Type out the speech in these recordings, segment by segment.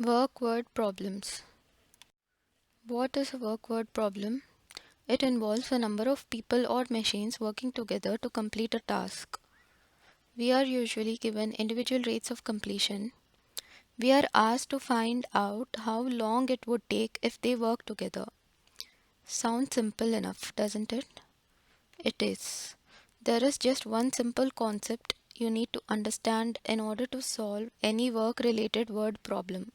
Work word problems. What is a work word problem? It involves a number of people or machines working together to complete a task. We are usually given individual rates of completion. We are asked to find out how long it would take if they work together. Sounds simple enough, doesn't it? It is. There is just one simple concept you need to understand in order to solve any work related word problem.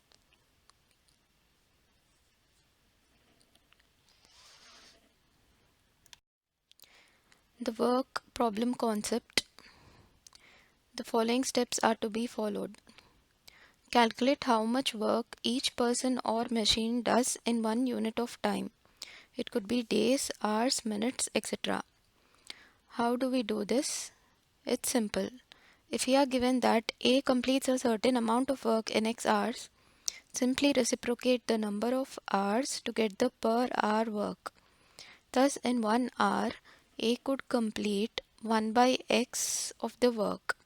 The work problem concept. The following steps are to be followed. Calculate how much work each person or machine does in one unit of time. It could be days, hours, minutes, etc. How do we do this? It's simple. If we are given that A completes a certain amount of work in X hours, simply reciprocate the number of hours to get the per hour work. Thus, in 1 hour, A could complete 1 by X of the work.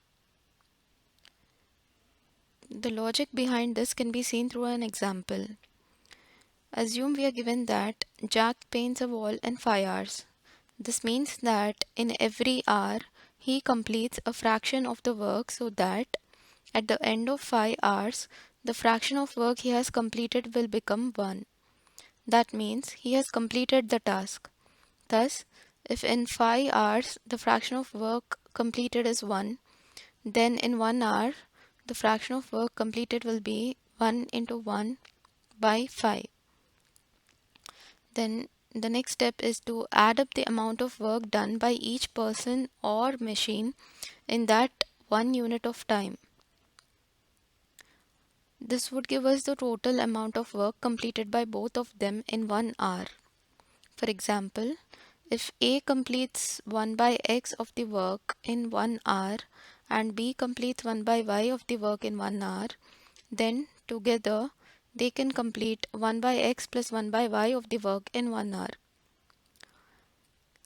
The logic behind this can be seen through an example. Assume we are given that Jack paints a wall in 5 hours. This means that in every hour, he completes a fraction of the work so that at the end of 5 hours, the fraction of work he has completed will become 1. That means he has completed the task. Thus, if in 5 hours the fraction of work completed is 1, then in 1 hour the fraction of work completed will be 1 into 1 by 5. Then the next step is to add up the amount of work done by each person or machine in that 1 unit of time. This would give us the total amount of work completed by both of them in 1 hour. For example, if A completes 1 by X of the work in 1 hour and B completes 1 by Y of the work in 1 hour, then together they can complete 1 by X plus 1 by Y of the work in 1 hour.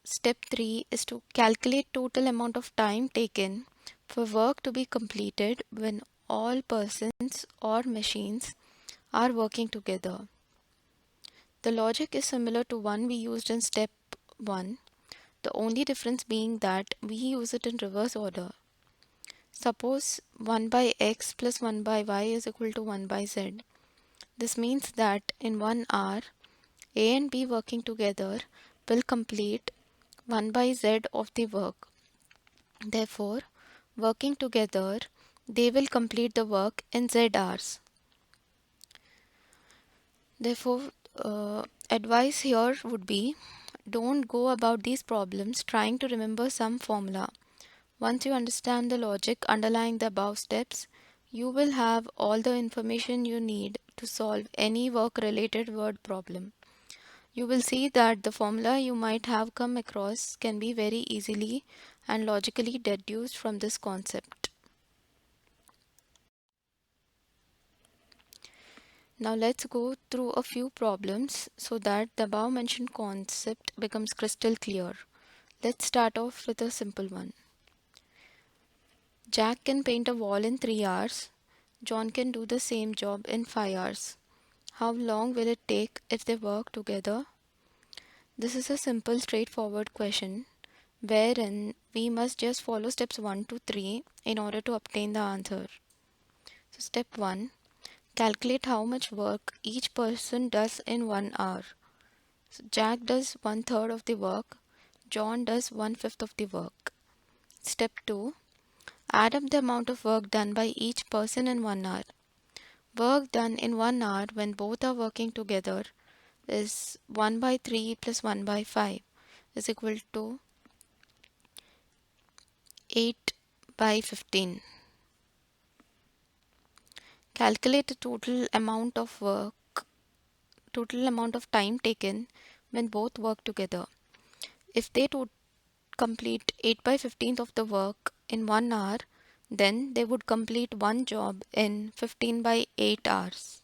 Step 3 is to calculate total amount of time taken for work to be completed when all persons or machines are working together. The logic is similar to one we used in step 1, the only difference being that we use it in reverse order. Suppose 1 by x plus 1 by y is equal to 1 by z. This means that in 1 hour, A and B working together will complete 1 by z of the work. Therefore, working together, they will complete the work in z hours. Therefore, advice here would be don't go about these problems trying to remember some formula. Once you understand the logic underlying the above steps, you will have all the information you need to solve any work-related word problem. You will see that the formula you might have come across can be very easily and logically deduced from this concept. Now let's go through a few problems so that the above mentioned concept becomes crystal clear. Let's start off with a simple one. Jack can paint a wall in 3 hours. John can do the same job in 5 hours. How long will it take if they work together? This is a simple, straightforward question wherein we must just follow steps 1 to 3 in order to obtain the answer. So step 1. Calculate how much work each person does in 1 hour. So Jack does 1/3 of the work, John does 1/5 of the work. Step 2. Add up the amount of work done by each person in 1 hour. Work done in 1 hour when both are working together is 1 by 3 plus 1 by 5 is equal to 8 by 15. Calculate the total amount of time taken when both work together. If they complete 8 by 15th of the work in 1 hour, then they would complete one job in 15 by 8 hours.